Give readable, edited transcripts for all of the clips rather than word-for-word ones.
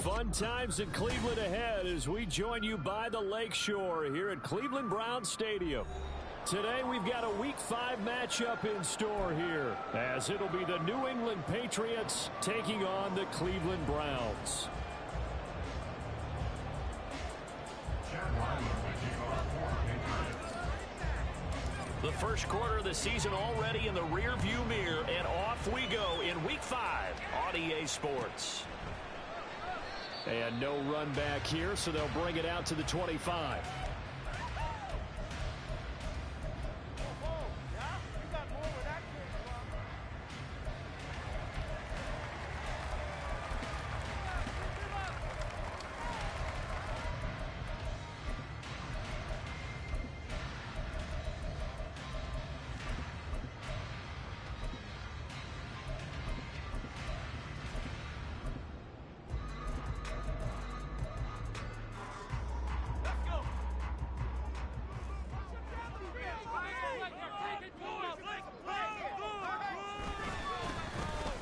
Fun times in Cleveland ahead as we join you by the Lakeshore here at Cleveland Browns Stadium. Today we've got a Week 5 matchup in store here, as it'll be the New England Patriots taking on the Cleveland Browns. The first quarter of the season already in the rearview mirror, and off we go in Week 5 on EA Sports. And no run back here, so they'll bring it out to the 25.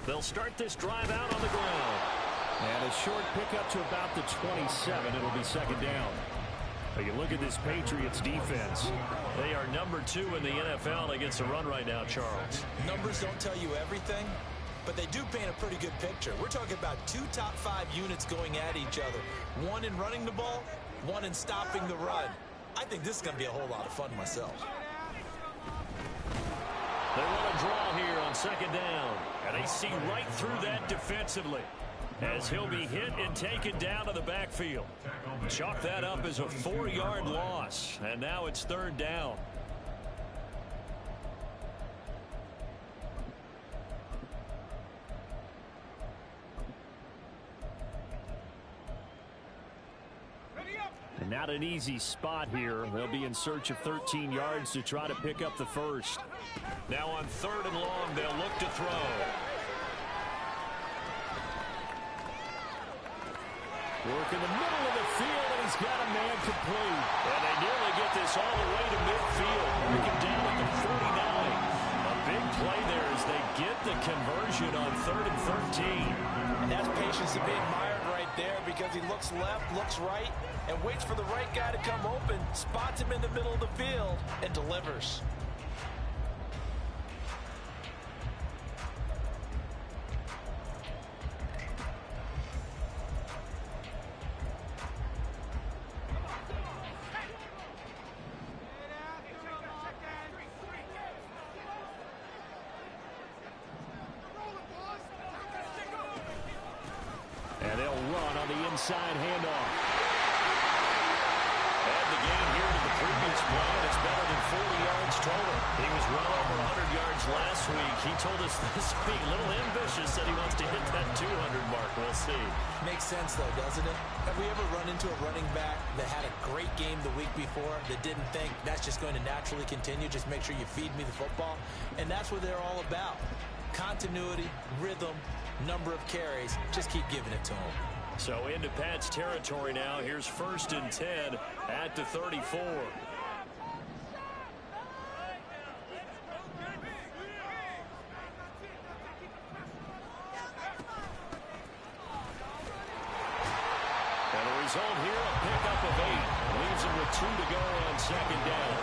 They'll start this drive out on the ground. And a short pickup to about the 27. It'll be second down. Now you look at this Patriots defense. They are number 2 in the NFL against the run right now, Charles. Numbers don't tell you everything, but they do paint a pretty good picture. We're talking about 2 top 5 units going at each other. One in running the ball, one in stopping the run. I think this is going to be a whole lot of fun myself. They want to draw here on second down. And they see right through that defensively as he'll be hit and taken down to the backfield. Chalk that up as a 4-yard loss. And now it's third down. And not an easy spot here. They'll be in search of 13 yards to try to pick up the first. Now on third and long, they'll look to throw. Work in the middle of the field, and he's got a man complete. And they nearly get this all the way to midfield. Working down at the 49. A big play there as they get the conversion on third and 13. And that's patience to be admired right there, because he looks left, looks right, and waits for the right guy to come open, spots him in the middle of the field, and delivers. And they'll run on the inside handoff. And the gain here to the previous play, and it's better than 40 yards total. He was well over 100 yards last week. He told us this week, a little ambitious, said he wants to hit that 200 mark. We'll see. Makes sense, though, doesn't it? Have we ever run into a running back that had a great game the week before that didn't think that's just going to naturally continue? Just make sure you feed me the football. And that's what they're all about. Continuity, rhythm, number of carries. Just keep giving it to him. So into Pat's territory now. Here's first and 10 at the 34. And the result here, a pickup of 8. Leaves him with 2 to go on second down.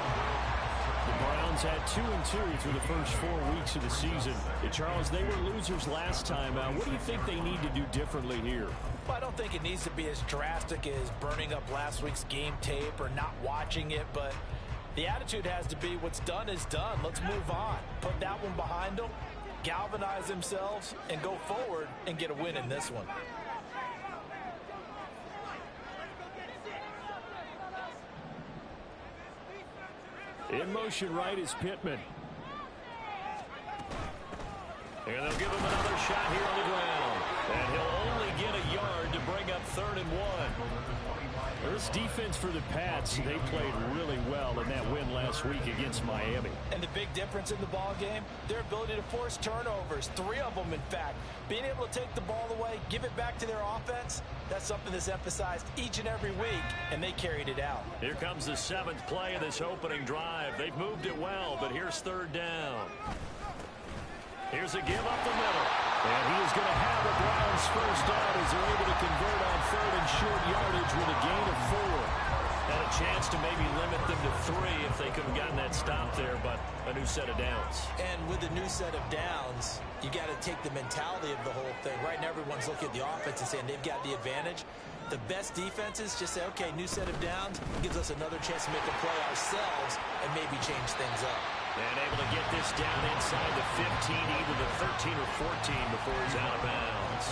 The Browns had 2-2 through the first 4 weeks of the season. Charles, they were losers last time. What do you think they need to do differently here? Well, I don't think it needs to be as drastic as burning up last week's game tape or not watching it, but the attitude has to be what's done is done. Let's move on. Put that one behind them, galvanize themselves, and go forward and get a win in this one. In motion right is Pittman. And they'll give him another shot here on the ground. And he'll only get a yard to bring up third and 1. This defense for the Pats, they played really well in that win last week against Miami. And the big difference in the ball game, their ability to force turnovers, 3 of them in fact. Being able to take the ball away, give it back to their offense, that's something that's emphasized each and every week, and they carried it out. Here comes the 7th play of this opening drive. They've moved it well, but here's third down. Here's a give up the middle. And he is going to have the Browns first down as they're able to convert on third and short yardage with a gain of 4. Had a chance to maybe limit them to 3 if they could have gotten that stop there, but a new set of downs. And with a new set of downs, you got to take the mentality of the whole thing. Right now, everyone's looking at the offense and saying they've got the advantage. The best defenses just say, okay, new set of downs gives us another chance to make a play ourselves and maybe change things up. And able to get this down inside the 15, either the 13 or 14 before he's out of bounds.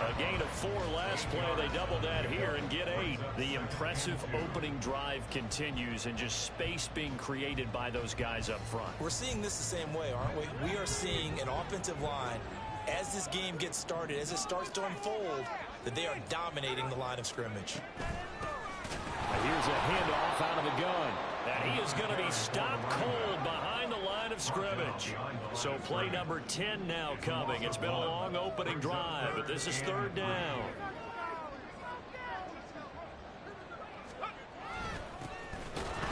A gain of 4 last play. They double that here and get 8. The impressive opening drive continues and just space being created by those guys up front. We're seeing this the same way, aren't we? We are seeing an offensive line, as this game gets started, as it starts to unfold, that they are dominating the line of scrimmage. Here's a handoff out of the gun. And he is going to be stopped cold behind the line of scrimmage. So play number 10 now coming. It's been a long opening drive, but this is third down.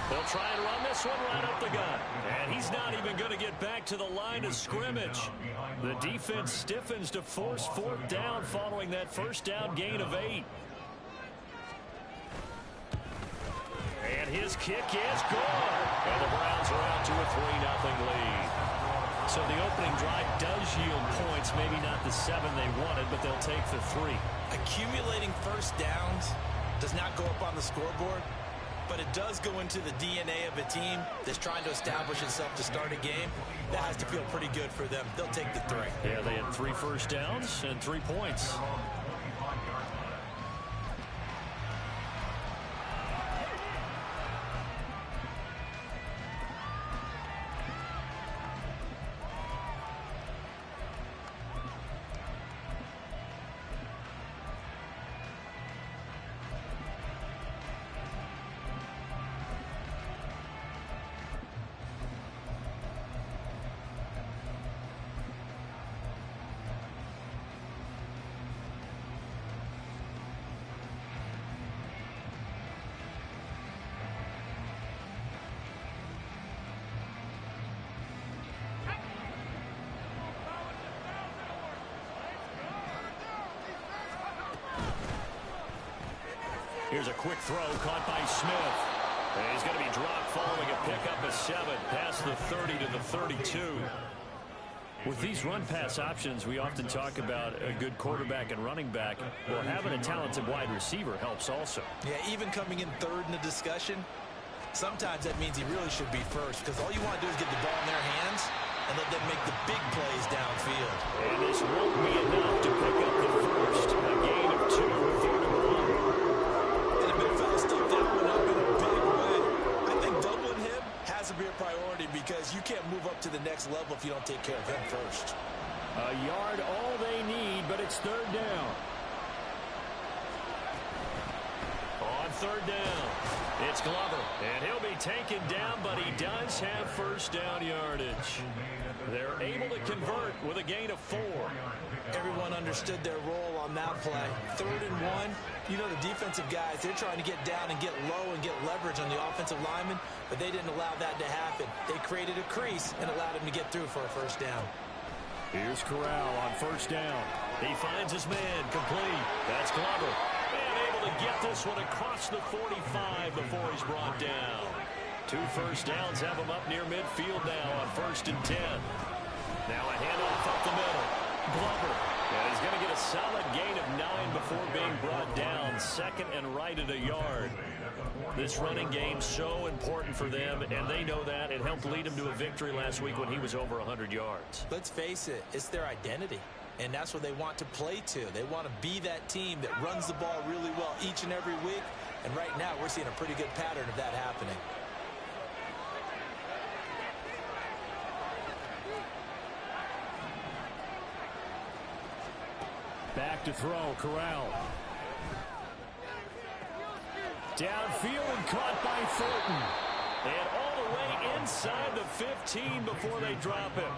They'll try and run this one right up the gut. And he's not even going to get back to the line of scrimmage. The defense stiffens to force fourth down following that first down gain of 8. And his kick is good. And the Browns are out to a 3-0 lead. So the opening drive does yield points. Maybe not the 7 they wanted, but they'll take the 3. Accumulating first downs does not go up on the scoreboard, but it does go into the DNA of a team that's trying to establish itself to start a game. That has to feel pretty good for them. They'll take the 3. Yeah, they had 3 first downs and 3 points. Here's a quick throw caught by Smith. And he's going to be dropped following a pickup of 7 past the 30 to the 32. With these run-pass options, we often talk about a good quarterback and running back. Well, having a talented wide receiver helps also. Yeah, even coming in third in the discussion, sometimes that means he really should be first, because all you want to do is get the ball in their hands and let them make the big plays downfield. And this won't be enough to pick up the first. A gain of 2, 3rd and 1. And the big fella stuffed that one up in a big way. I think doubling him has to be a priority, because you can't move up to the next level if you don't take care of him first. A yard all they need, but it's third down. On third down, it's Glover. And he'll be taken down, but he does have first down yardage. They're able to convert with a gain of 4. Everyone understood their role on that play. 3rd and 1. You know, the defensive guys, they're trying to get down and get low and get leverage on the offensive lineman, but they didn't allow that to happen. They created a crease and allowed him to get through for a first down. Here's Corral on first down. He finds his man complete. That's Glover. And able to get this one across the 45 before he's brought down. 2 first downs have him up near midfield now on 1st and 10. Now a handoff up the middle. Glover. And he's going to get a solid gain of 9 before being brought down. 2nd and right at a yard. This running game so important for them, and they know that. It helped lead him to a victory last week when he was over 100 yards. Let's face it, it's their identity, and that's what they want to play to. They want to be that team that runs the ball really well each and every week, and right now we're seeing a pretty good pattern of that happening. Back to throw, Corral. Downfield and caught by Thornton. And all the way inside the 15 before they drop him.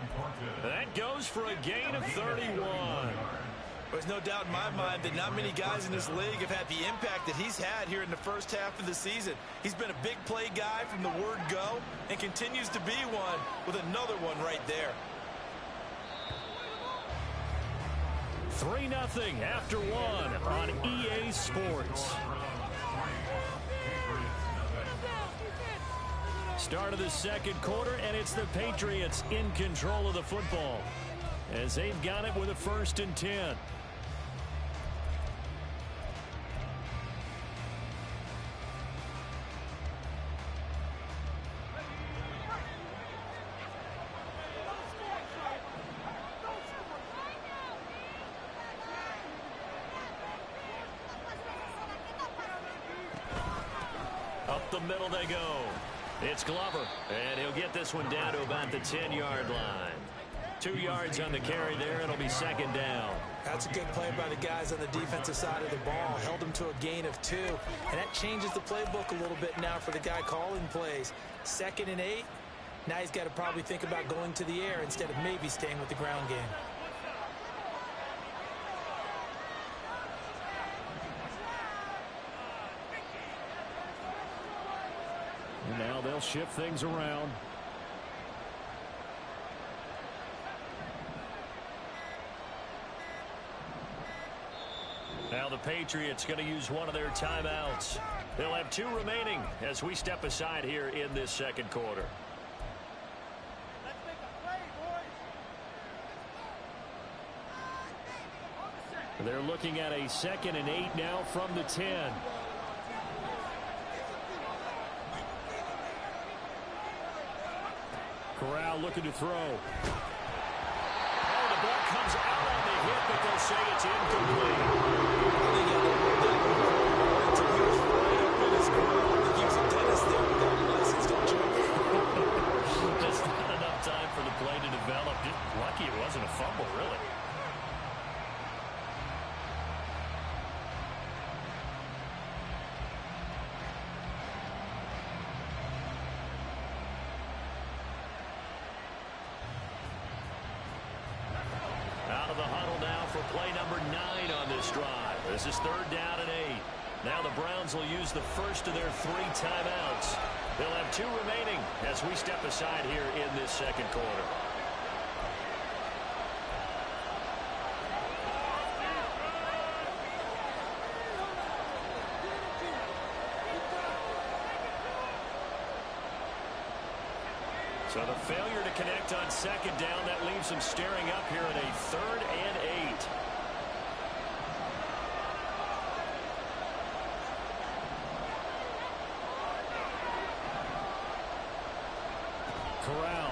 That goes for a gain of 31. There's no doubt in my mind that not many guys in this league have had the impact that he's had here in the first half of the season. He's been a big play guy from the word go and continues to be one with another one right there. 3-0 after one on EA Sports. Start of the second quarter, and it's the Patriots in control of the football as they've got it with a 1st and 10. Up the middle they go. It's Glover, and he'll get this one down to about the 10-yard line. 2 yards on the carry there. It'll be 2nd down. That's a good play by the guys on the defensive side of the ball. Held them to a gain of 2, and that changes the playbook a little bit now for the guy calling plays. 2nd and 8. Now he's got to probably think about going to the air instead of maybe staying with the ground game. And now they'll shift things around. Now the Patriots going to use one of their timeouts. They'll have 2 remaining as we step aside here in this second quarter. Let's make a play, boys. They're looking at a 2nd and 8 now from the 10. Corral looking to throw. Oh, the ball comes out on the hit, but they'll say it's incomplete. Just not enough time for the play to develop. Lucky it wasn't a fumble, really. Out of the huddle now for play number 9 on this drive. This is 3rd down and 8. Now the Browns will use the first of their 3 timeouts. They'll have 2 remaining as we step aside here in this second quarter. So the failure to connect on 2nd down, that leaves them staring up here at a 3rd and 8. Corral.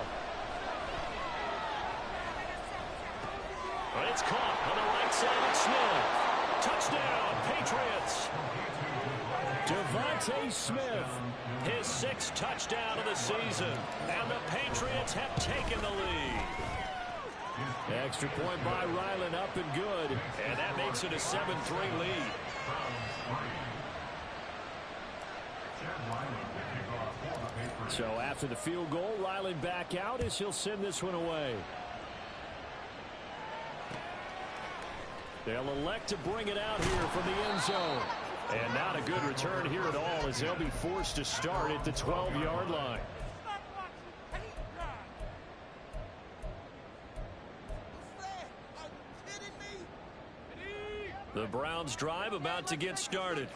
But it's caught on the right side of Smith. Touchdown, Patriots. Devontae Smith, his 6th touchdown of the season, and the Patriots have taken the lead. Extra point by Ryland, up and good, and that makes it a 7-3 lead. So after the field goal, Ryland back out as he'll send this one away. They'll elect to bring it out here from the end zone. And not a good return here at all as they'll be forced to start at the 12-yard line. The Browns drive about to get started.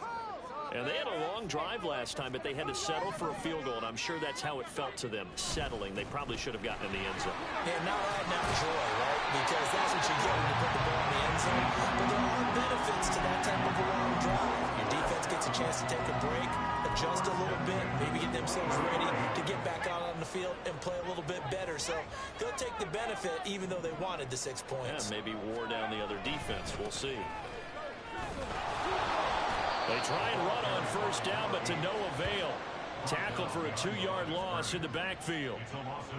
And they had a long drive last time, but they had to settle for a field goal, and I'm sure that's how it felt to them, settling. They probably should have gotten in the end zone. Yeah, now add now joy, right? Because that's what you get when you put the ball in the end zone. But there are benefits to that type of a long drive. Your defense gets a chance to take a break, adjust a little bit, maybe get themselves ready to get back out on the field and play a little bit better. So they'll take the benefit even though they wanted the 6 points. Yeah, maybe wore down the other defense. We'll see. They try and run on 1st down, but to no avail. Tackled for a 2-yard loss in the backfield.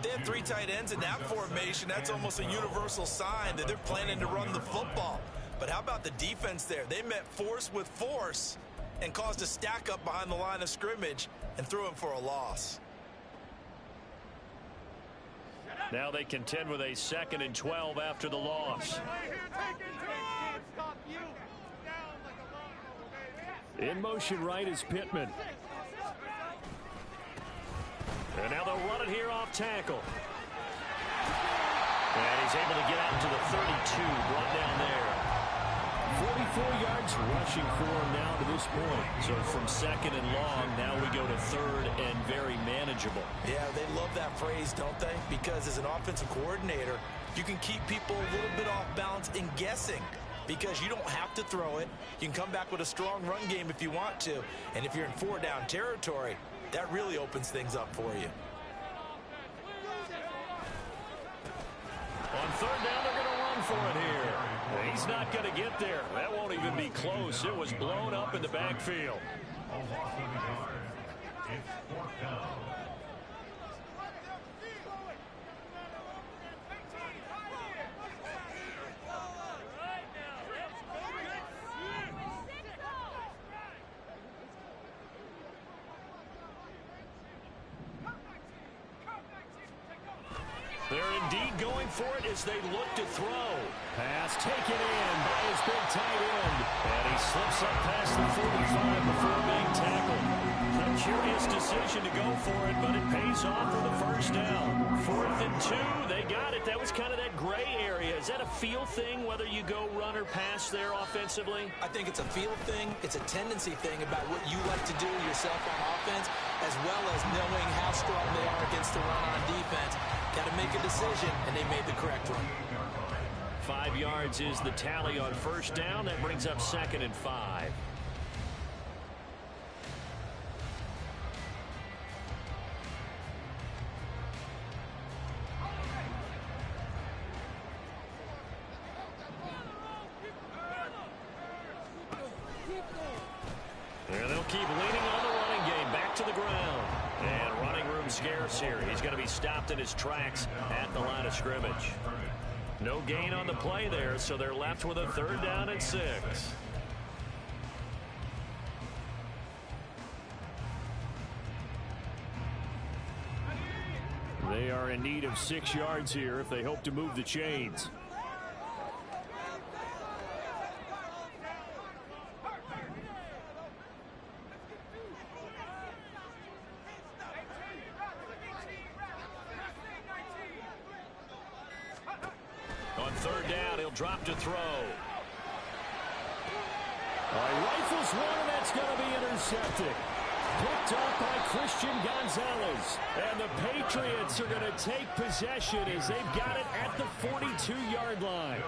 They have 3 tight ends in that formation. That's almost a universal sign that they're planning to run the football. But how about the defense there? They met force with force and caused a stack up behind the line of scrimmage and threw him for a loss. Now they contend with a 2nd and 12 after the loss. In motion right is Pittman. And now they'll run it here off tackle. And he's able to get out to the 32, brought down there. 44 yards rushing for him now to this point. So from second and long, now we go to third and very manageable. Yeah, they love that phrase, don't they? Because as an offensive coordinator, you can keep people a little bit off balance and guessing because you don't have to throw it. You can come back with a strong run game if you want to. And if you're in 4-down territory, that really opens things up for you. On third down, they're going to run for it here. He's not going to get there. That won't even be close. It was blown up in the backfield. They're indeed going for it as they look to throw. Pass taken in by his big tight end. And he slips up past the 45 before being tackled. A curious decision to go for it, but it pays off for the first down. 4th and 2, they got it. That was kind of that gray area. Is that a feel thing, whether you go run or pass there offensively? I think it's a feel thing. It's a tendency thing about what you like to do yourself on offense, as well as knowing how strong they are against the run on defense. Got to make a decision, and they made the correct one. 5 yards is the tally on first down. That brings up 2nd and 5. And they'll keep leaning on the running game. Back to the ground. And running room scarce here. He's going to be stopped in his tracks at the line of scrimmage. No gain on the play there, so they're left with a 3rd down and 6. They are in need of 6 yards here if they hope to move the chains. On 3rd down, he'll drop to throw. Rifles one, and that's going to be intercepted. Picked up by Christian Gonzalez. And the Patriots are going to take possession as they've got it at the 42-yard line.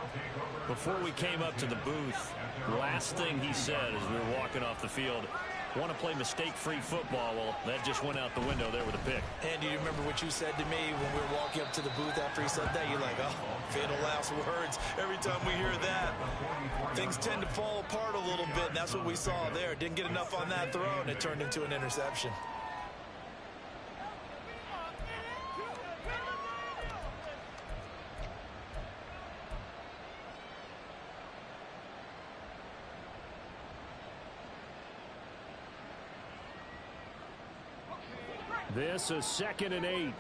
Before we came up to the booth, the last thing he said as we were walking off the field, want to play mistake-free football. Well, that just went out the window there with a pick. And do you remember what you said to me when we were walking up to the booth after he said that? You're like, oh, fatal last words. Every time we hear that, things tend to fall apart a little bit, and that's what we saw there. Didn't get enough on that throw, and it turned into an interception. This is 2nd and 8.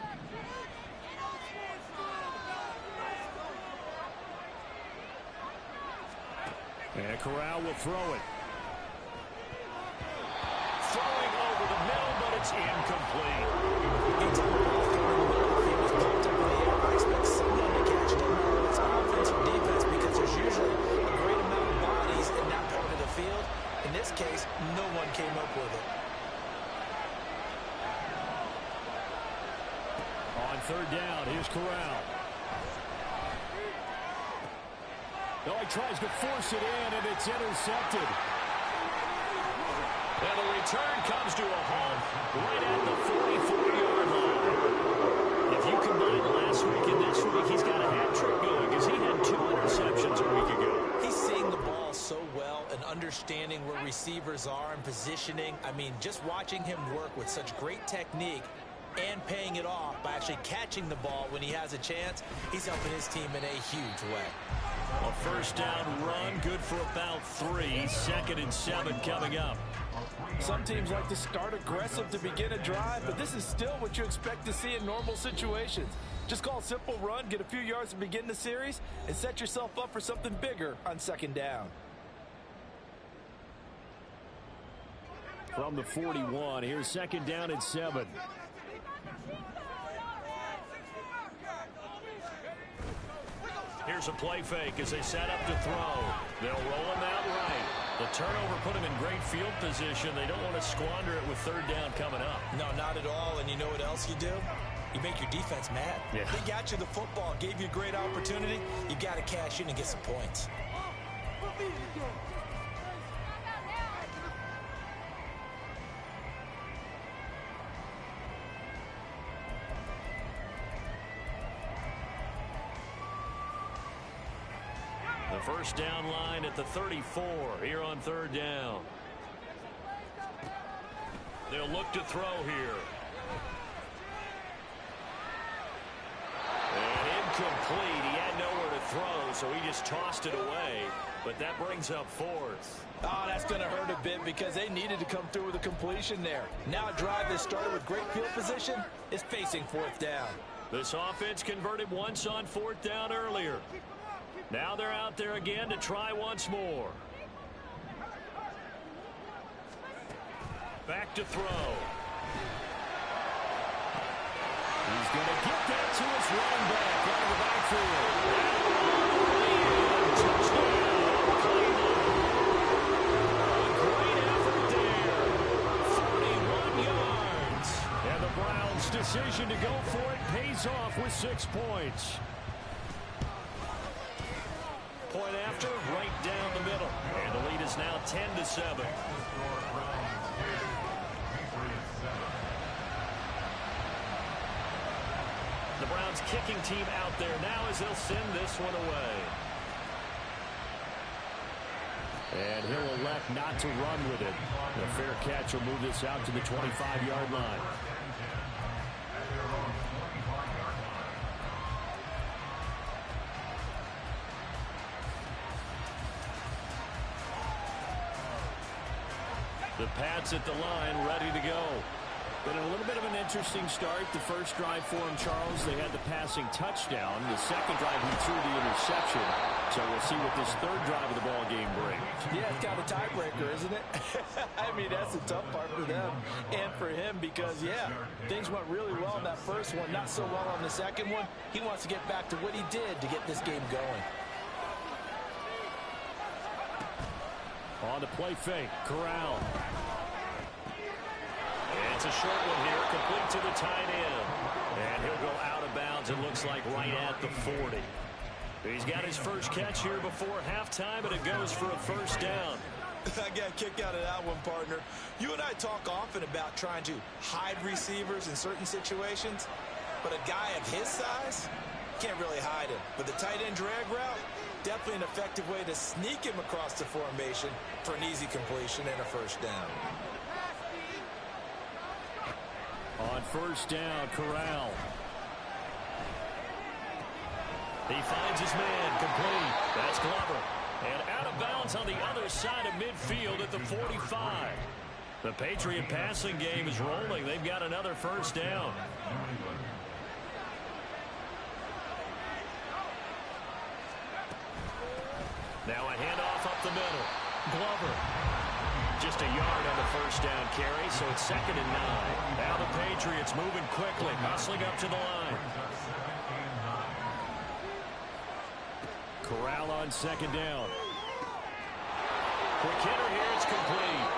And Corral will throw it. Throwing over the middle, but it's incomplete. I expect someone to catch it. It's offense or defense because there's usually a great amount of bodies in that part of the field. In this case, no one came up with it. On 3rd down, here's Corral. Oh, he tries to force it in, and it's intercepted. And the return comes to a halt right at the 44-yard line. If you combine last week and this week, he's got a hat trick going because he had 2 interceptions a week ago. He's seeing the ball so well and understanding where receivers are and positioning. I mean, just watching him work with such great technique and paying it off by actually catching the ball when he has a chance, he's helping his team in a huge way. A 1st down run, good for about 3. 2nd and 7 coming up. Some teams like to start aggressive to begin a drive, but this is still what you expect to see in normal situations. Just call a simple run, get a few yards to begin the series, and set yourself up for something bigger on 2nd down. From the 41, here's 2nd down and 7. Here's a play fake as they set up to throw. They'll roll him out right. The turnover put him in great field position. They don't want to squander it with third down coming up. No, not at all. And you know what else you do? You make your defense mad. Yeah. They got you the football, gave you a great opportunity. You got to cash in and get some points. The first down line at the 34 here on third down. They'll look to throw here. And incomplete. He had nowhere to throw, so he just tossed it away. But that brings up fourth. Oh, that's going to hurt a bit because they needed to come through with a completion there. Now a drive that started with great field position is facing fourth down. This offense converted once on fourth down earlier. Now they're out there again to try once more. Back to throw. He's going to get that to his running back out of the backfield. Touchdown, Cleveland. A great effort there. 41 yards. And the Browns' decision to go for it pays off with 6 points. Point after, right down the middle. And the lead is now 10-7. The Browns kicking team out there now as they'll send this one away. And he'll elect not to run with it. The fair catch will move this out to the 25-yard line. The Pats at the line, ready to go. Been a little bit of an interesting start. The first drive for him, Charles, they had the passing touchdown. The second drive, he threw the interception. So we'll see what this third drive of the ball game brings. Yeah, it's kind of a tiebreaker, isn't it? I mean, that's the tough part for them and for him because, yeah, things went really well in that first one, not so well on the second one. He wants to get back to what he did to get this game going. On the play fake, Corral. And it's a short one here, complete to the tight end. And he'll go out of bounds, it looks like right at the 40. He's got his first catch here before halftime, and it goes for a first down. I got a kick out of that one, partner. You and I talk often about trying to hide receivers in certain situations, but a guy of his size can't really hide him. But the tight end drag route, definitely an effective way to sneak him across the formation for an easy completion and a first down. On first down, Corral. He finds his man, complete. That's Glover. And out of bounds on the other side of midfield at the 45. The Patriot passing game is rolling. They've got another first down. Now a handoff up the middle. Glover. Just a yard on the first down carry, so it's 2nd and 9. Now the Patriots moving quickly, hustling up to the line. Corral on 2nd down. Quick hitter here, it's complete.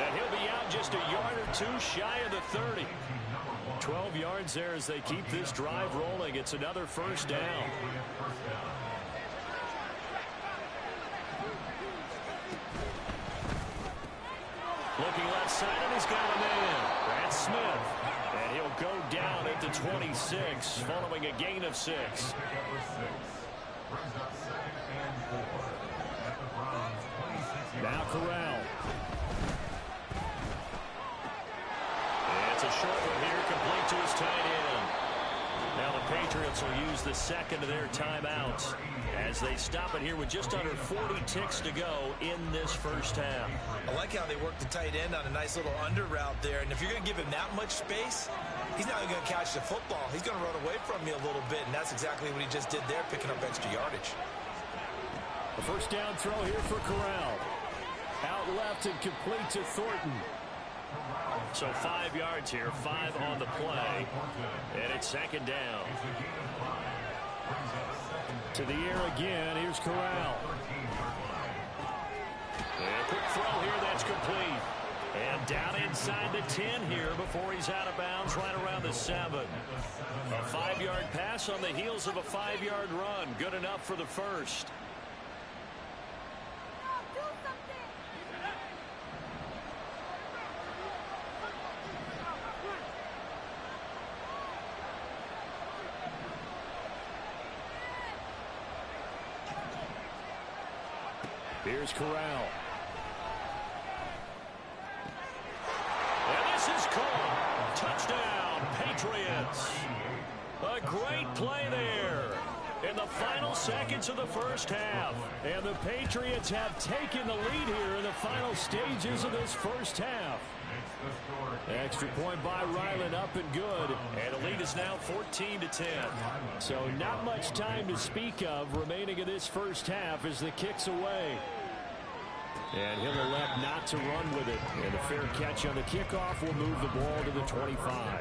And he'll be out just a yard or two shy of the 30. 12 yards there as they keep this drive rolling. It's another first down. Looking left side, and he's got a man. That's Smith. And he'll go down at the 26, following a gain of 6. Now Corral. It's a short one here, complete to his tight end. Now the Patriots will use the second of their timeouts as they stop it here with just under 40 ticks to go in this first half. I like how they work the tight end on a nice little under route there. And if you're going to give him that much space, he's not going to catch the football. He's going to run away from you a little bit, and that's exactly what he just did there, picking up extra yardage. A first down throw here for Corral. Out left and complete to Thornton. So 5 yards here, 5 on the play, and it's 2nd down. To the air again. Here's Corral. And a quick throw here. That's complete. And down inside the 10 here before he's out of bounds right around the 7. A 5-yard pass on the heels of a 5-yard run. Good enough for the first. Here's Corral. And this is called. Touchdown, Patriots. A great play there in the final seconds of the first half. And the Patriots have taken the lead here in the final stages of this first half. Extra point by Ryland, up and good. And the lead is now 14-10. So not much time to speak of remaining in this first half as the kick's away. And he'll elect not to run with it. And a fair catch on the kickoff will move the ball to the 25.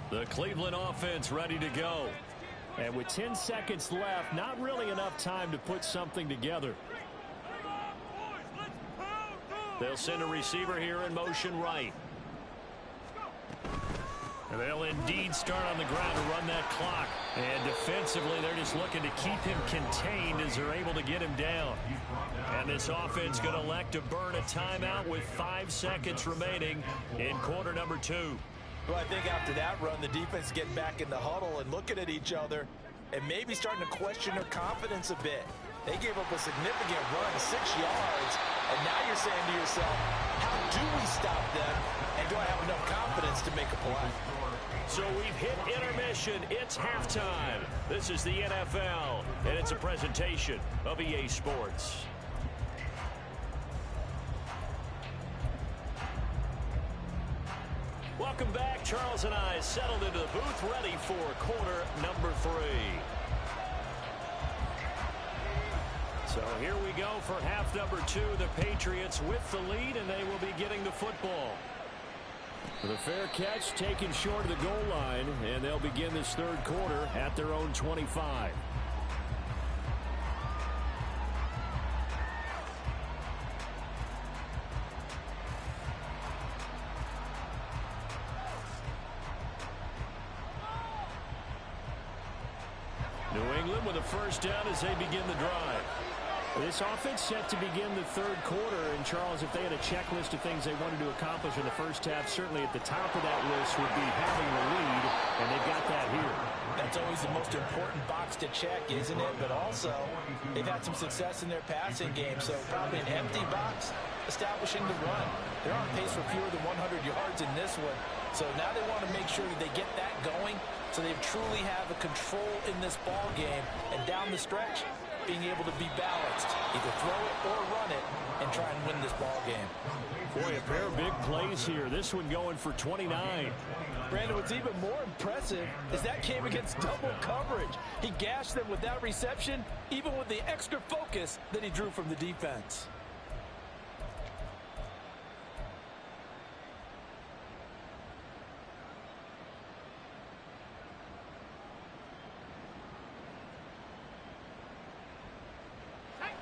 The Cleveland offense ready to go. And with 10 seconds left, not really enough time to put something together. They'll send a receiver here in motion right. And they'll indeed start on the ground to run that clock. And defensively, they're just looking to keep him contained as they're able to get him down. And this offense going to elect to burn a timeout with 5 seconds remaining in quarter number 2. Well, I think after that run, the defense getting back in the huddle and looking at each other and maybe starting to question their confidence a bit. They gave up a significant run, 6 yards, and now you're saying to yourself, how do we stop them, and do I have enough confidence to make a play? So we've hit intermission. It's halftime. This is the NFL, and it's a presentation of EA Sports. Welcome back. Charles and I settled into the booth, ready for quarter number 3. So here we go for half number 2. The Patriots with the lead, and they will be getting the football. With a fair catch taken short of the goal line, and they'll begin this third quarter at their own 25. New England with a first down as they begin the drive. This offense set to begin the third quarter, and Charles, if they had a checklist of things they wanted to accomplish in the first half, certainly at the top of that list would be having the lead, and they've got that here. That's always the most important box to check, isn't it? But also, they've had some success in their passing game, so probably an empty box establishing the run. They're on pace for fewer than 100 yards in this one, so now they want to make sure that they get that going so they truly have a control in this ball game, and down the stretch, being able to be balanced, either throw it or run it, and try and win this ball game. Boy, a pair of big plays here. This one going for 29. Brandon, what's even more impressive is that came against double coverage. He gashed them with that reception, even with the extra focus that he drew from the defense.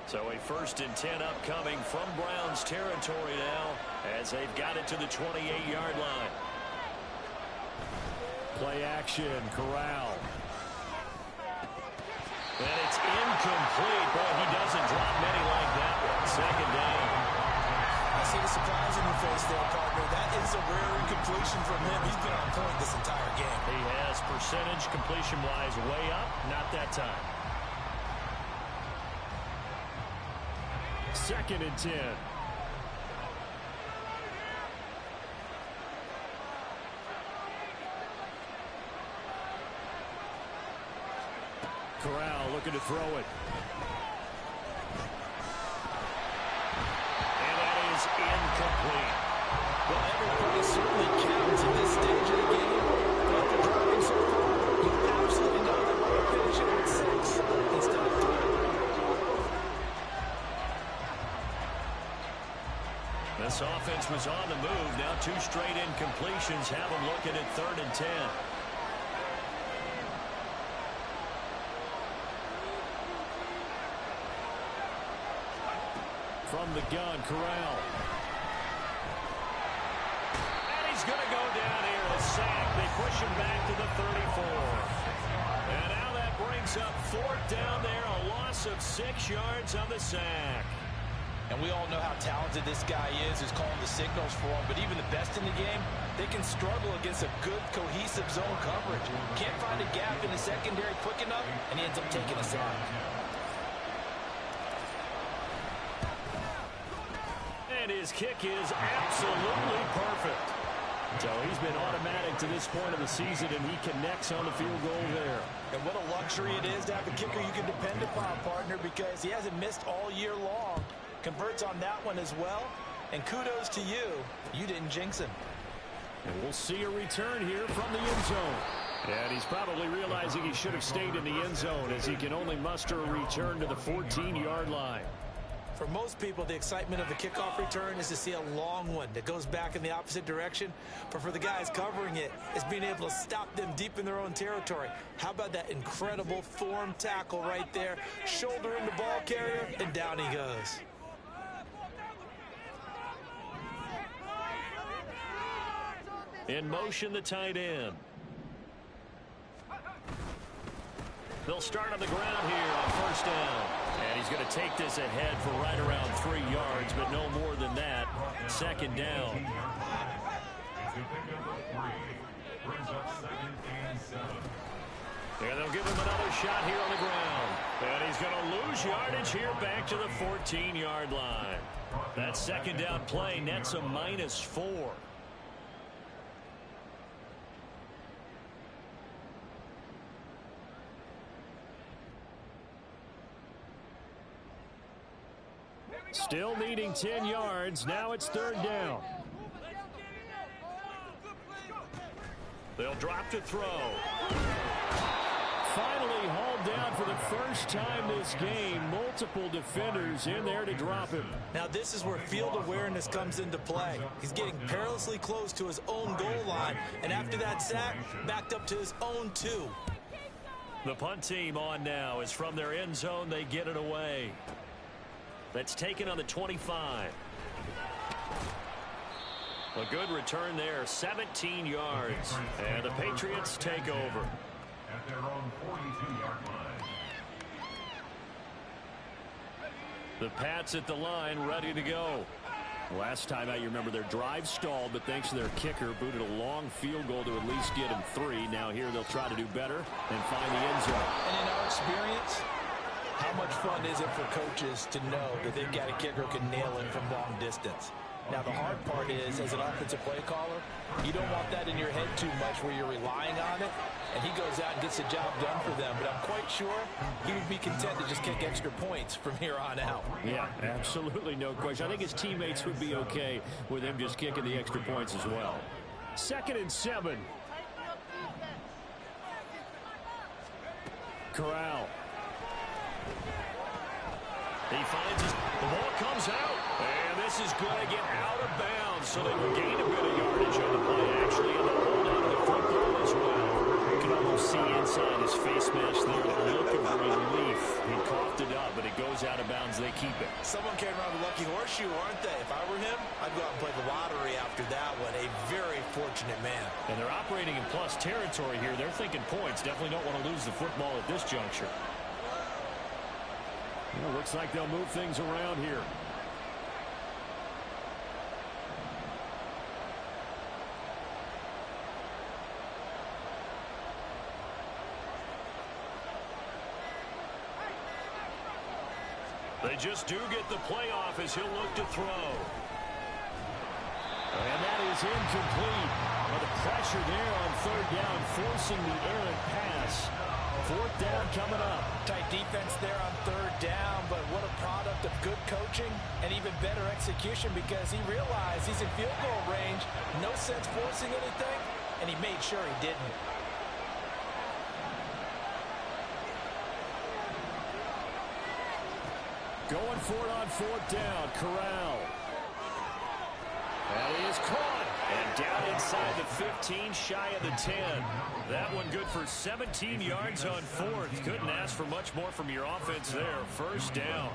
So a 1st and 10 upcoming from Browns territory now as they've got it to the 28-yard line. Play action, Corral. And it's incomplete. Boy, he doesn't drop many like that one. 2nd down. I see the surprise in your face there, partner. That is a rare incompletion from him. He's been on point this entire game. He has percentage completion-wise way up. Not that time. 2nd and 10. Corral looking to throw it. And that is incomplete. Well, every play certainly counts at this stage of the game. But after driving so far, you absolutely know they want to finish it with 6 instead of 3. This offense was on the move. Now 2 straight incompletions have them looking at 3rd and 10. From the gun, Corral. And he's going to go down here. A sack. They push him back to the 34. And now that brings up 4th down there. A loss of 6 yards on the sack. And we all know how talented this guy is who's calling the signals for him. But even the best in the game, they can struggle against a good, cohesive zone coverage. Can't find a gap in the secondary quick enough, and he ends up taking a sack. And his kick is absolutely perfect. So he's been automatic to this point of the season, and he connects on the field goal there. And what a luxury it is to have a kicker you can depend upon, partner, because he hasn't missed all year long. Converts on that one as well. And kudos to you. You didn't jinx him. And we'll see a return here from the end zone. And he's probably realizing he should have stayed in the end zone as he can only muster a return to the 14-yard line. For most people, the excitement of the kickoff return is to see a long one that goes back in the opposite direction. But for the guys covering it, it's being able to stop them deep in their own territory. How about that incredible form tackle right there? Shoulder in the ball carrier, and down he goes. In motion, the tight end. They'll start on the ground here on 1st down. And he's going to take this ahead for right around 3 yards, but no more than that. 2nd down. And they'll give him another shot here on the ground. And he's going to lose yardage here back to the 14-yard line. That 2nd down play nets a -4. Still needing 10 yards. Now it's 3rd down. They'll drop to throw. Finally hauled down for the first time this game. Multiple defenders in there to drop him. Now this is where field awareness comes into play. He's getting perilously close to his own goal line. And after that sack, backed up to his own 2. The punt team on now is from their end zone. They get it away. That's taken on the 25. A good return there, 17 yards. And the Patriots take over. At their own 42-yard line. The Pats at the line, ready to go. Last time out, you remember their drive stalled, but thanks to their kicker, booted a long field goal to at least get them 3. Now here they'll try to do better and find the end zone. And in our experience, how much fun is it for coaches to know that they've got a kicker who can nail it from long distance? Now, the hard part is, as an offensive play caller, you don't want that in your head too much where you're relying on it, and he goes out and gets the job done for them. But I'm quite sure he would be content to just kick extra points from here on out. Yeah, absolutely no question. I think his teammates would be okay with him just kicking the extra points as well. 2nd and 7. Corral. He finds the ball comes out, and this is going to get out of bounds, so they will gain a bit of yardage on the play, actually, and they'll hold on to the football as well. You can almost see inside his face mask there the look of relief. He coughed it up, but it goes out of bounds. They keep it. Someone came around with lucky horseshoe, aren't they? If I were him, I'd go out and play the lottery after that one. A very fortunate man. And they're operating in plus territory here. They're thinking points. Definitely don't want to lose the football at this juncture. Well, looks like they'll move things around here. They just do get the playoff as he'll look to throw. And that is incomplete. Well, the pressure there on 3rd down, forcing the errant pass. 4th down coming up. Tight defense there on 3rd down, but what a product of good coaching and even better execution, because he realized he's in field goal range. No sense forcing anything, and he made sure he didn't. Going for it on 4th down. Corral. And he is caught. And down inside the 15, shy of the 10. That one good for 17 yards on fourth. Couldn't ask for much more from your offense there. First down.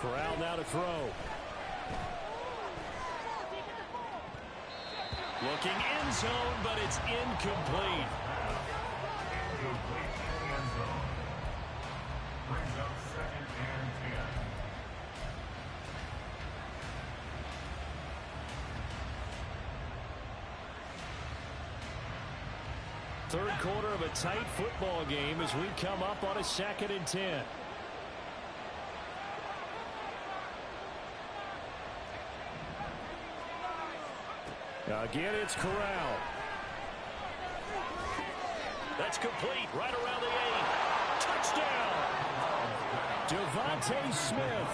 Corral now to throw. Looking end zone, but it's incomplete. End zone. Brings up 2nd and 10. Third quarter of a tight football game as we come up on a 2nd and 10. Again, it's Corral. That's complete right around the 8. Touchdown! Devontae Smith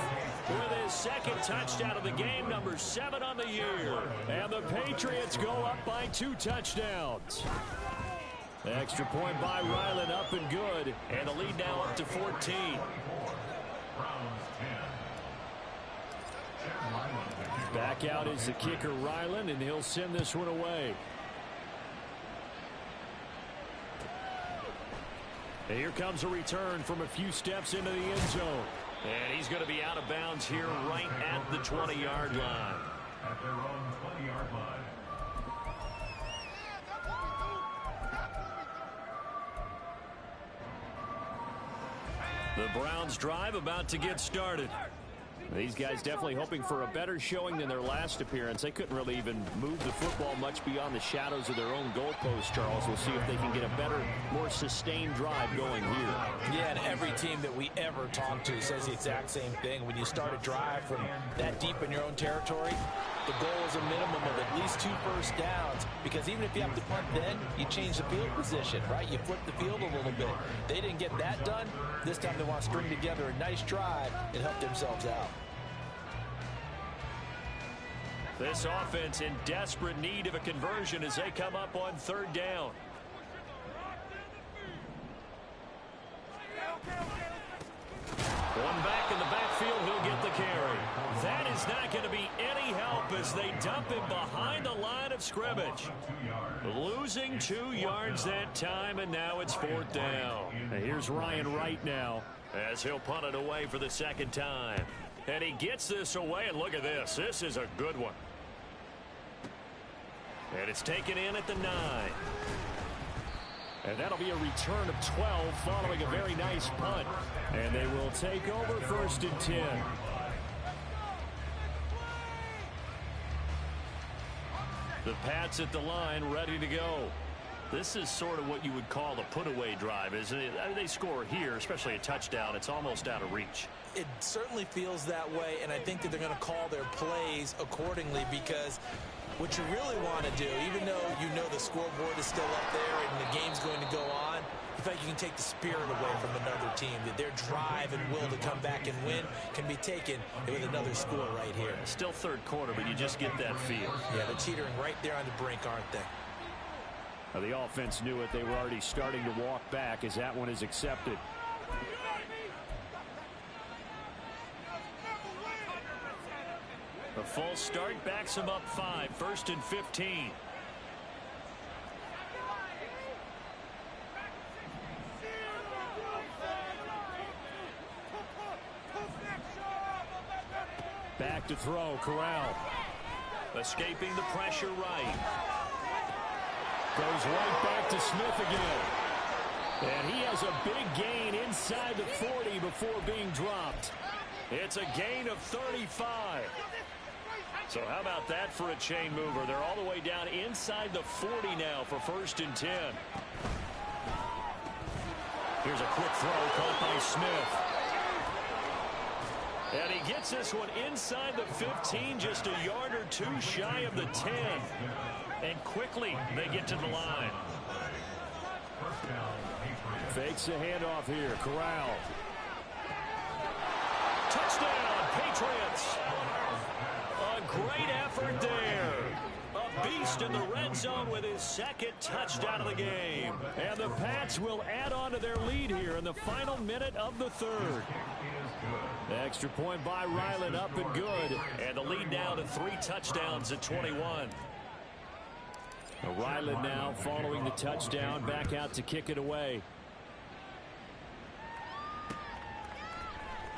with his second touchdown of the game, number 7 on the year. And the Patriots go up by 2 touchdowns. Extra point by Ryland, up and good. And the lead now up to 14. Browns 10. Back out is the kicker, Ryland, and he'll send this one away. And here comes a return from a few steps into the end zone. And he's going to be out of bounds here right at the 20-yard line. At their own 20-yard line. The Browns drive about to get started. These guys definitely hoping for a better showing than their last appearance. They couldn't really even move the football much beyond the shadows of their own goalpost, Charles. We'll see if they can get a better, more sustained drive going here. Yeah, and every team that we ever talk to says the exact same thing. When you start a drive from that deep in your own territory, the goal is a minimum of at least 2 first downs, because even if you have to punt then, you change the field position, right? You flip the field a little bit. They didn't get that done. This time they want to string together a nice drive and help themselves out. This offense in desperate need of a conversion as they come up on 3rd down. One back in the backfield, he'll get the carry. That is not going to be any help as they dump him behind the line of scrimmage. Losing 2 yards that time, and now it's 4th down. And here's Ryan Wright now as he'll punt it away for the 2nd time. And he gets this away, and look at this. This is a good one. And it's taken in at the 9. And that'll be a return of 12 following a very nice punt. And they will take over 1st and 10. The Pats at the line ready to go. This is sort of what you would call the put-away drive, isn't it? I mean, they score here, especially a touchdown. It's almost out of reach. It certainly feels that way, and I think that they're going to call their plays accordingly, because what you really want to do, even though you know the scoreboard is still up there and the game's going to go on, you feel like you can take the spirit away from another team, that their drive and will to come back and win can be taken with another score right here. Still 3rd quarter, but you just get that feel. Yeah, they're teetering right there on the brink, aren't they? Now, the offense knew it. They were already starting to walk back as that one is accepted. A false start backs him up 5. 1st and 15. Back to throw, Corral. Escaping the pressure right. Goes right back to Smith again. And he has a big gain inside the 40 before being dropped. It's a gain of 35. So how about that for a chain mover? They're all the way down inside the 40 now for 1st and 10. Here's a quick throw caught by Smith. And he gets this one inside the 15, just a yard or 2 shy of the 10. And quickly they get to the line. Fakes the handoff here. Corral. Touchdown, Patriots. A great effort there. A beat Feast in the red zone with his second touchdown of the game. And the Pats will add on to their lead here in the final minute of the third. Extra point by Ryland, up and good. And the lead now to 3 touchdowns at 21. Ryland now following the touchdown, back out to kick it away.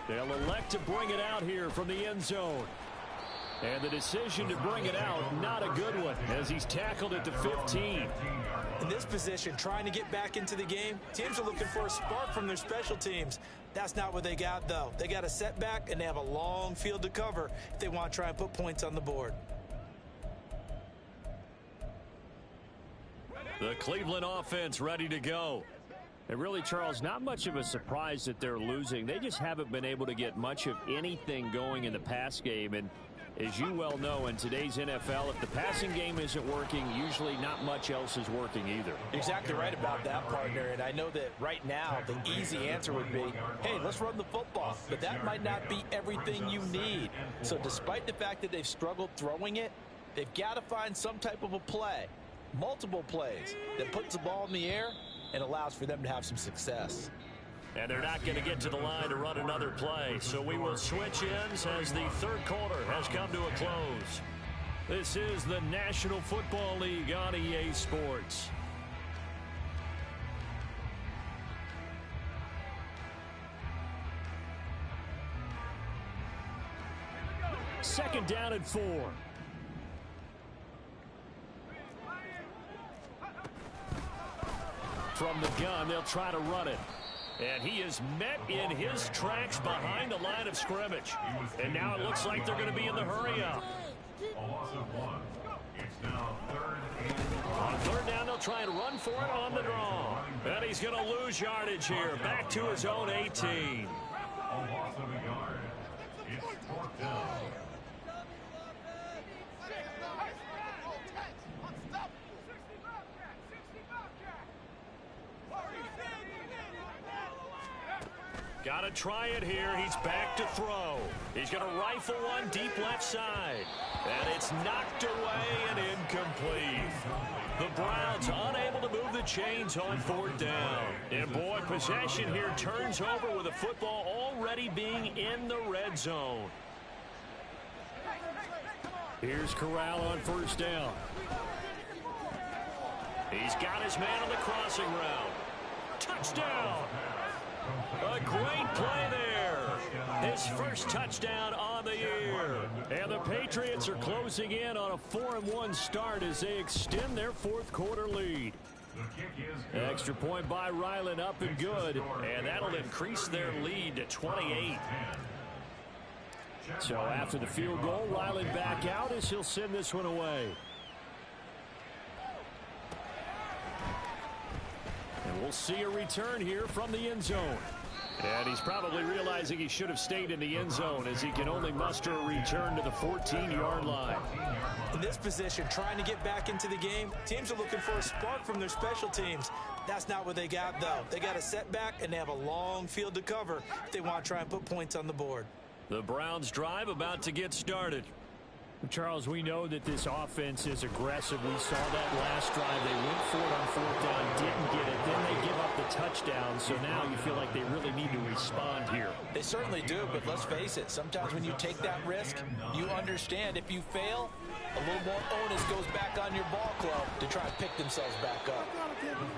They'll elect to bring it out here from the end zone. And the decision to bring it out, not a good one, as he's tackled at the 15. In this position, trying to get back into the game, teams are looking for a spark from their special teams. That's not what they got, though. They got a setback, and they have a long field to cover if they want to try and put points on the board. The Cleveland offense ready to go. And really, Charles, not much of a surprise that they're losing. They just haven't been able to get much of anything going in the pass game. And as you well know, in today's NFL, if the passing game isn't working, usually not much else is working either. Exactly right about that, partner. And I know that right now the easy answer would be, hey, let's run the football. But that might not be everything you need. So despite the fact that they've struggled throwing it, they've got to find some type of a play, multiple plays, that puts the ball in the air and allows for them to have some success. And they're not going to get to the line to run another play. So we will switch ends as the third quarter has come to a close. This is the National Football League on EA Sports. Second down and 4. From the gun, they'll try to run it. And he is met in his tracks behind the line of scrimmage. And now it looks like they're going to be in the hurry-up. A loss of 1. It's now 3rd and 1. On 3rd down, they'll try to run for it on the draw. And he's going to lose yardage here, back to his own 18. A loss of a yard. It's 4th down. Got to try it here. He's back to throw. He's going to rifle one deep left side. And it's knocked away and incomplete. The Browns unable to move the chains on 4th down. And boy, possession here turns over with the football already being in the red zone. Here's Corral on 1st down. He's got his man on the crossing route. Touchdown! A great play there. His first touchdown on the year. And the Patriots are closing in on a 4-1 start as they extend their 4th quarter lead. The kick is good. Extra point by Ryland, up and good. And that'll increase their lead to 28. So after the field goal, Ryland back out as he'll send this one away. And we'll see a return here from the end zone. And he's probably realizing he should have stayed in the end zone as he can only muster a return to the 14-yard line. In this position, trying to get back into the game, teams are looking for a spark from their special teams. That's not what they got, though. They got a setback, and they have a long field to cover if they want to try and put points on the board. The Browns drive about to get started. Charles, we know that this offense is aggressive. We saw that last drive. They went for it on 4th down, didn't get it. Then they give up the touchdown. So now you feel like they really need to respond here. They certainly do, but let's face it. Sometimes when you take that risk, you understand if you fail, a little more onus goes back on your ball club to try and pick themselves back up.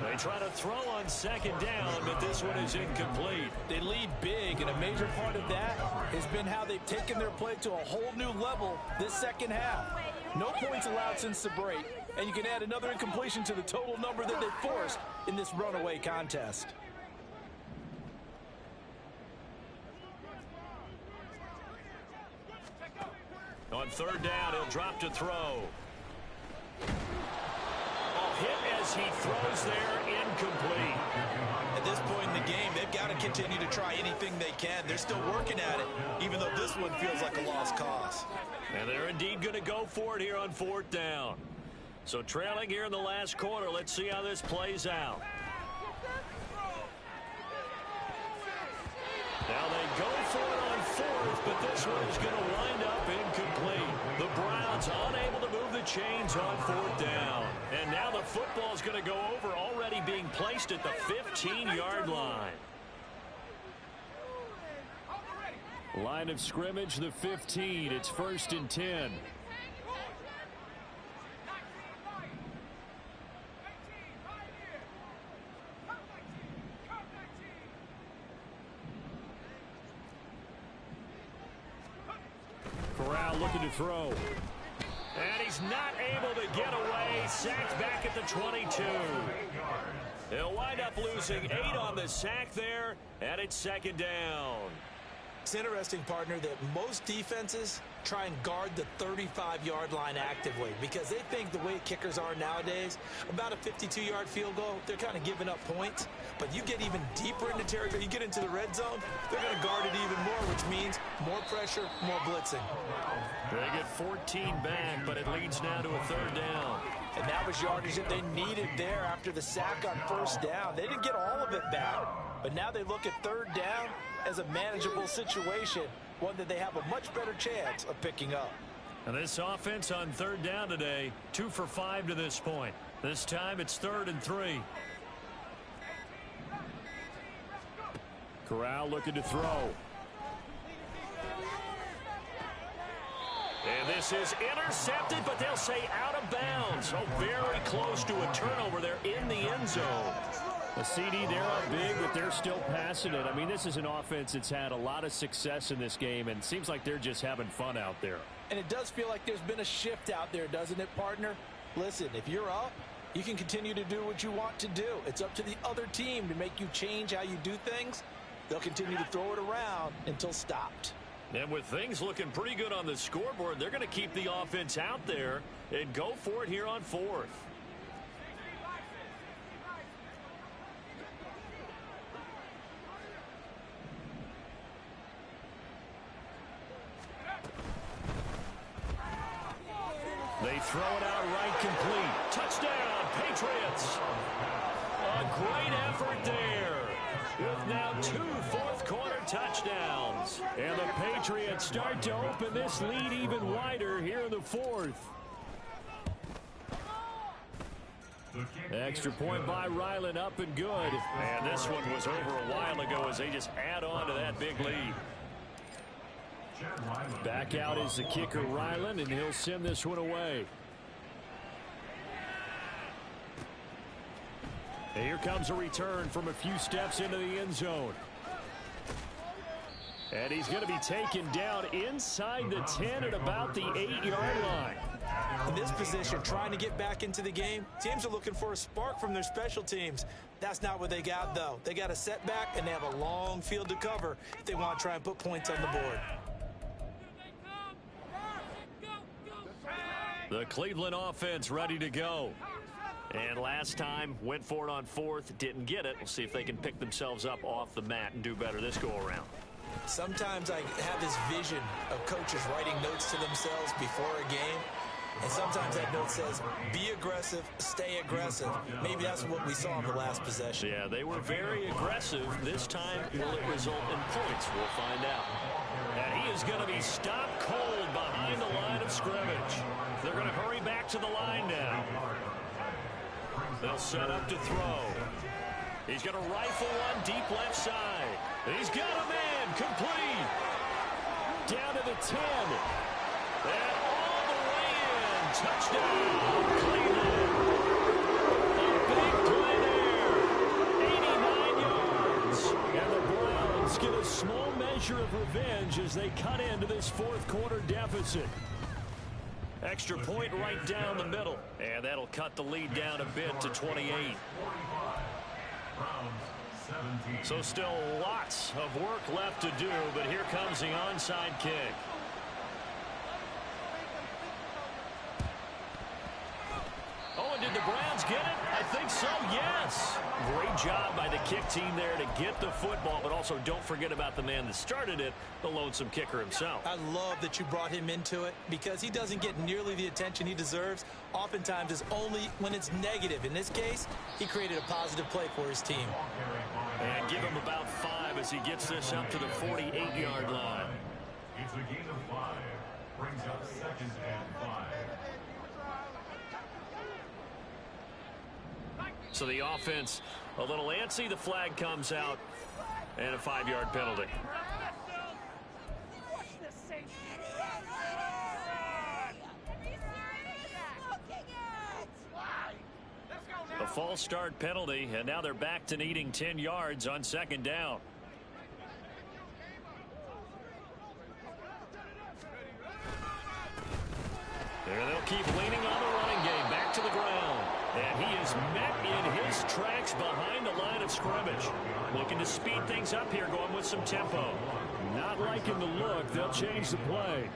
They try to throw on 2nd down, but this one is incomplete. They lead big, and a major part of that has been how they've taken their play to a whole new level this second half. No points allowed since the break, and you can add another incompletion to the total number that they forced in this runaway contest. On 3rd down, he'll drop to throw. Hit as he throws there, incomplete. At this point in the game, they've got to continue to try anything they can. They're still working at it, even though this one feels like a lost cause. And they're indeed going to go for it here on 4th down. So trailing here in the last quarter, let's see how this plays out. Now they go for it on 4th, but this one is going to wind up incomplete. The Browns unable to move the chains on 4th down. And now the football is going to go over, already being placed at the 15-yard line. Line of scrimmage, the 15. It's 1st and 10. Corral looking to throw. And he's not able to get away. Sacked back at the 22. He'll wind up losing 8 on the sack there, and it's 2nd down. It's interesting, partner, that most defenses try and guard the 35-yard line actively because they think the way kickers are nowadays, about a 52-yard field goal, they're kind of giving up points. But you get even deeper into territory, you get into the red zone, they're going to guard it even more, which means more pressure, more blitzing. They get 14 back, but it leads now to a 3rd down. And that was yardage that they needed there after the sack on 1st down. They didn't get all of it back, but now they look at 3rd down as a manageable situation, one that they have a much better chance of picking up. And this offense on 3rd down today, 2 for 5 to this point. This time it's 3rd and 3. Corral looking to throw. And this is intercepted, but they'll say out of bounds. So very close to a turnover there in the end zone. The CD, they're up big, but they're still passing it. I mean, this is an offense that's had a lot of success in this game, and it seems like they're just having fun out there. And it does feel like there's been a shift out there, doesn't it, partner? Listen, if you're up, you can continue to do what you want to do. It's up to the other team to make you change how you do things. They'll continue to throw it around until stopped. And with things looking pretty good on the scoreboard, they're going to keep the offense out there and go for it here on 4th. They throw it out right complete. Touchdown, Patriots. A great effort there with now 2 fourth-quarter touchdowns. And the Patriots start to open this lead even wider here in the 4th. Extra point by Ryland, up and good. And this one was over a while ago as they just add on to that big lead. Back out is the kicker, Ryland, and he'll send this one away. And here comes a return from a few steps into the end zone. And he's going to be taken down inside the 10 at about the 8-yard line. In this position, trying to get back into the game, teams are looking for a spark from their special teams. That's not what they got, though. They got a setback, and they have a long field to cover if they want to try and put points on the board. The Cleveland offense ready to go. And last time, went for it on 4th, didn't get it. We'll see if they can pick themselves up off the mat and do better this go-around. Sometimes I have this vision of coaches writing notes to themselves before a game. And sometimes that note says, be aggressive, stay aggressive. Maybe that's what we saw in the last possession. Yeah, they were very aggressive. This time, will it result in points? We'll find out. And he is going to be stopped cold behind the line of scrimmage. They're going to hurry back to the line now. They'll set up to throw. He's going to rifle one deep left side. He's got a man complete. Down to the 10. And all the way in. Touchdown, Cleveland. A big play there. 89 yards. And the Browns get a small measure of revenge as they cut into this 4th-quarter deficit. Extra point right down the middle. And that'll cut the lead down a bit to 28. So still lots of work left to do, but here comes the onside kick. Oh, and did the Browns get it? I think so, yes. Great job by the kick team there to get the football, but also don't forget about the man that started it, the lonesome kicker himself. I love that you brought him into it because he doesn't get nearly the attention he deserves. Oftentimes it's only when it's negative. In this case, he created a positive play for his team. And give him about 5 as he gets this up to the 48-yard line. It's a gain of 5. Brings up 2nd and 5. So the offense a little antsy. The flag comes out and a 5-yard penalty. A false start penalty, and now they're back to needing 10 yards on 2nd down. There they'll keep leaning on the running game. Back to the ground. And he is met in his tracks behind the line of scrimmage. Looking to speed things up here, going with some tempo. Not liking the look. They'll change the play.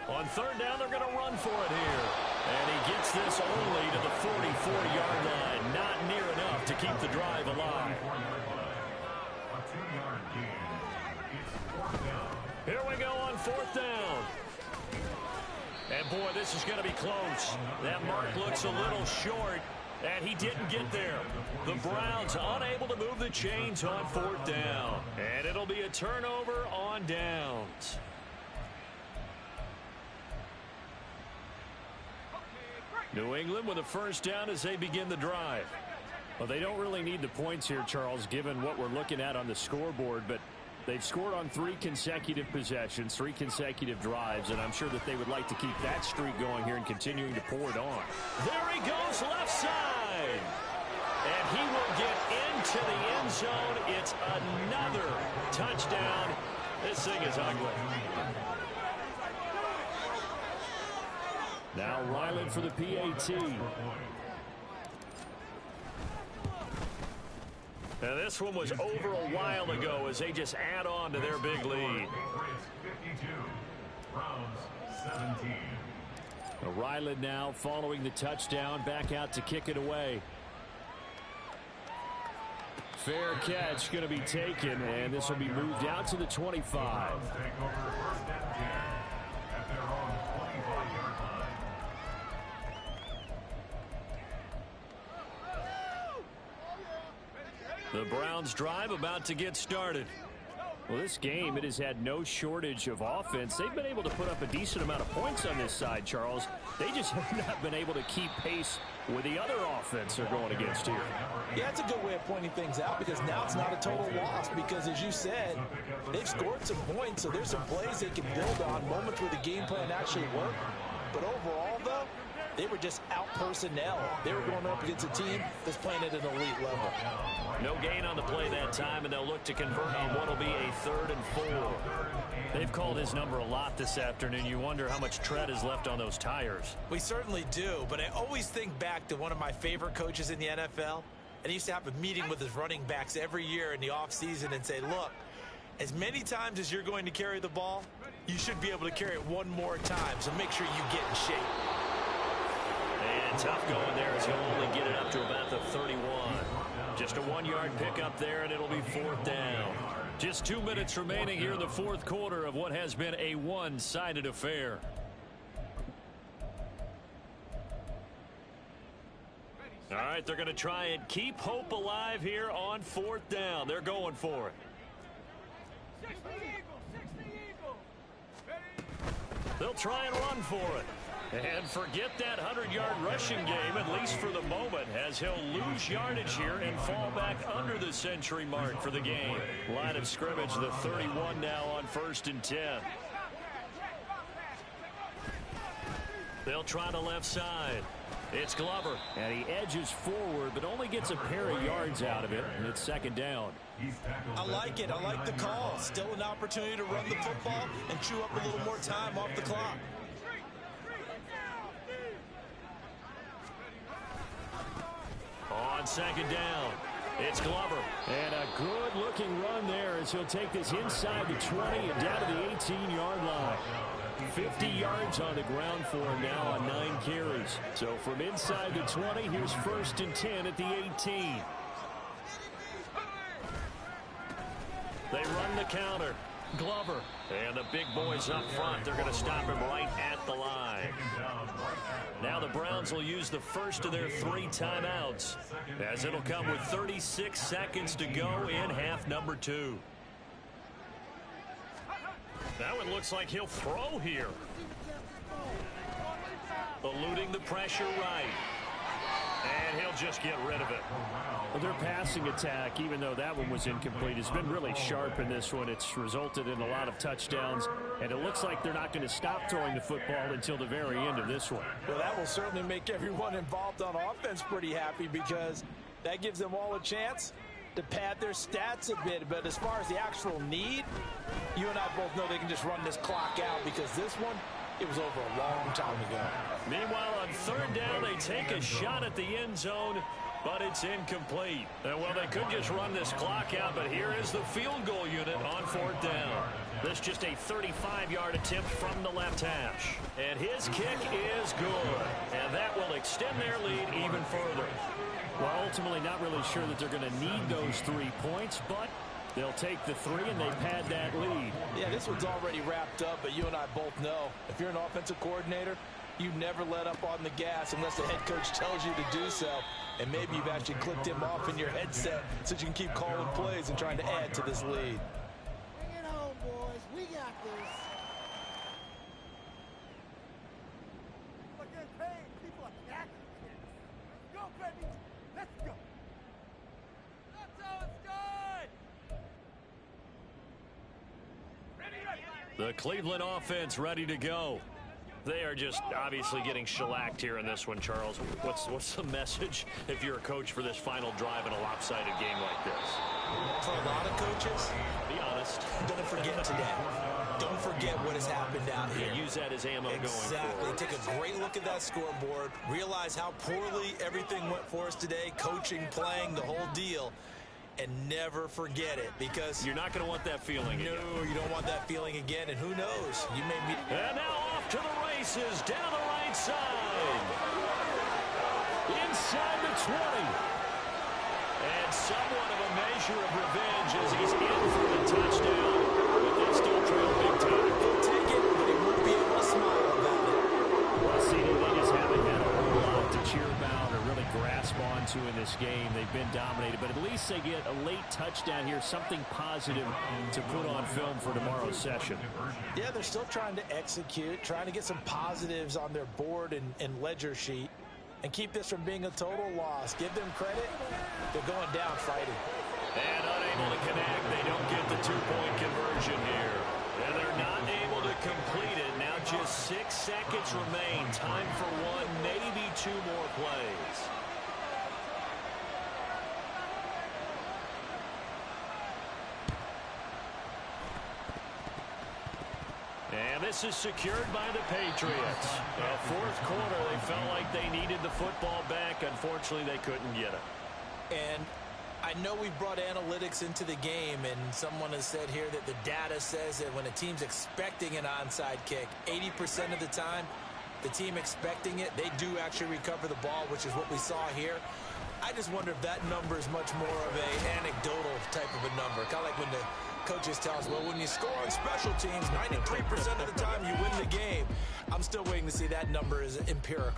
On 3rd down, they're going to run for it here. And he gets this only to the 44-yard line. Not near enough to keep the drive alive. Here we go on 4th down. And boy, this is going to be close. That mark looks a little short, and he didn't get there. The Browns unable to move the chains on 4th down. And it'll be a turnover on downs. New England with a 1st down as they begin the drive. Well, they don't really need the points here, Charles, given what we're looking at on the scoreboard, but they've scored on 3 consecutive possessions, 3 consecutive drives, and I'm sure that they would like to keep that streak going here and continuing to pour it on. There he goes, left side. And he will get into the end zone. It's another touchdown. This thing is ugly. Now Ryland for the PAT. Now this one was over a while ago as they just add on to their big lead. 52, Browns 17. Ryland now following the touchdown, back out to kick it away. Fair catch going to be taken, and this will be moved out to the 25. Take over 1st and 10 at their own 25-yard line. The Browns drive about to get started. Well, this game, it has had no shortage of offense. They've been able to put up a decent amount of points on this side, Charles. They just have not been able to keep pace with the other offense they're going against here. Yeah, it's a good way of pointing things out because now it's not a total loss because, as you said, they've scored some points, so there's some plays they can build on, moments where the game plan actually worked. But overall, though, they were just out personnel. They were going up against a team that's playing at an elite level. No gain on the play that time, and they'll look to convert on what will be a 3rd and 4. They've called his number a lot this afternoon. You wonder how much tread is left on those tires. We certainly do, but I always think back to one of my favorite coaches in the NFL, and he used to have a meeting with his running backs every year in the offseason and say, look, as many times as you're going to carry the ball, you should be able to carry it one more time, so make sure you get in shape. And tough going there as he'll only get it up to about the 31. Just a 1-yard pickup there, and it'll be 4th down. Just 2 minutes remaining here in the 4th quarter of what has been a one-sided affair. All right, they're going to try and keep hope alive here on 4th down. They're going for it. 60 Eagle. They'll try and run for it. And forget that 100-yard rushing game, at least for the moment, as he'll lose yardage here and fall back under the century mark for the game. Line of scrimmage, the 31 now on 1st and 10. They'll try the left side. It's Glover. And he edges forward, but only gets a pair of yards out of it, and it's 2nd down. I like it. I like the call. Still an opportunity to run the football and chew up a little more time off the clock. On 2nd down, it's Glover. And a good-looking run there as he'll take this inside the 20 and down to the 18-yard line. 50 yards on the ground for him now on 9 carries. So from inside the 20, here's 1st and 10 at the 18. They run the counter. Glover. And the big boys up front, they're going to stop him right at the line. Now the Browns will use the first of their 3 timeouts, as it'll come with 36 seconds to go in half number 2. Now it looks like he'll throw here. Eluding the pressure right. And he'll just get rid of it. Well, their passing attack, even though that one was incomplete, has been really sharp in this one. It's resulted in a lot of touchdowns, and it looks like they're not going to stop throwing the football until the very end of this one. Well, that will certainly make everyone involved on offense pretty happy, because that gives them all a chance to pad their stats a bit. But as far as the actual need, you and I both know they can just run this clock out, because this one, it was over a long time ago. Meanwhile, on third down, they take a shot at the end zone, but it's incomplete. Well, they could just run this clock out, but here is the field goal unit on fourth down. This just a 35-yard attempt from the left hash. And his kick is good. And that will extend their lead even further. Well, ultimately not really sure that they're going to need those 3 points, but they'll take the 3 and they pad that lead. Yeah, this one's already wrapped up, but you and I both know if you're an offensive coordinator, you never let up on the gas unless the head coach tells you to do so. And maybe you've actually clicked him off in your headset so you can keep calling plays and trying to add to this lead. Bring it home, boys. We got this. Look at pain. People are attacking kids. Let's go, baby. Let's go. That's how it's done. The Cleveland offense ready to go. They are just obviously getting shellacked here in this one, Charles. What's the message if you're a coach for this final drive in a lopsided game like this? For a lot of coaches, Be honest. don't forget today. Don't forget what has happened out here. Use that as ammo going Exactly. forward. Take a great look at that scoreboard. Realize how poorly everything went for us today. Coaching, playing, the whole deal. And never forget it, because You're not going to want that feeling again. no, you don't want that feeling again. And who knows? You may be. And now off to the races down the right side. Inside the 20. And somewhat of a measure of revenge as he's in for the touchdown. But they still trail big time. He'll take it, but he won't be able to smile about it. Well, CD, they just haven't had a whole lot to cheer about or really grasp onto in this game. They've been dominated, but at least they get a late touchdown here, something positive to put on film for tomorrow's session. Yeah, they're still trying to execute, trying to get some positives on their board and ledger sheet, and keep this from being a total loss. Give them credit. They're going down fighting. And unable to connect. They don't get the two-point conversion here. And they're not able to complete it. Now just 6 seconds remain. Time for one, maybe 2 more plays. And this is secured by the Patriots. Fourth quarter, they felt like they needed the football back. Unfortunately, they couldn't get it. And I know we've brought analytics into the game, and someone has said here that the data says that when a team's expecting an onside kick, 80% of the time, the team expecting it, they do actually recover the ball, which is what we saw here. I just wonder if that number is much more of an anecdotal type of a number. Kind of like when the coaches tell us, well, when you score on special teams, 93% of the time you win the game. I'm still waiting to see that number is empirical.